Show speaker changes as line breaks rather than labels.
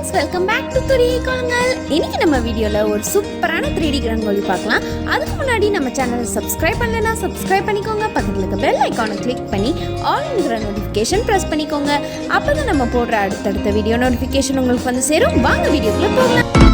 Friends, welcome back to கோலங்கள். இன்னைக்கு நம்ம வீடியோல ஒரு சூப்பரான 3D ரங்கோலி பார்க்கலாம். அதுக்கு முன்னாடி நம்ம சேனலை சப்ஸ்கிரைப் பண்ணலனா சப்ஸ்கிரைப் பண்ணிக்கோங்க. பக்கத்துல இருக்க பெல் ஐகானை கிளிக் பண்ணி ஆல்ங்கிற நோட்டிஃபிகேஷன் பிரஸ் பண்ணிக்கோங்க. அப்பதான் நம்ம போடுற அடுத்தடுத்த வீடியோ நோட்டிஃபிகேஷன் உங்களுக்கு வந்து சேரும். வாங்க வீடியோக்குள்ள போகலாம்.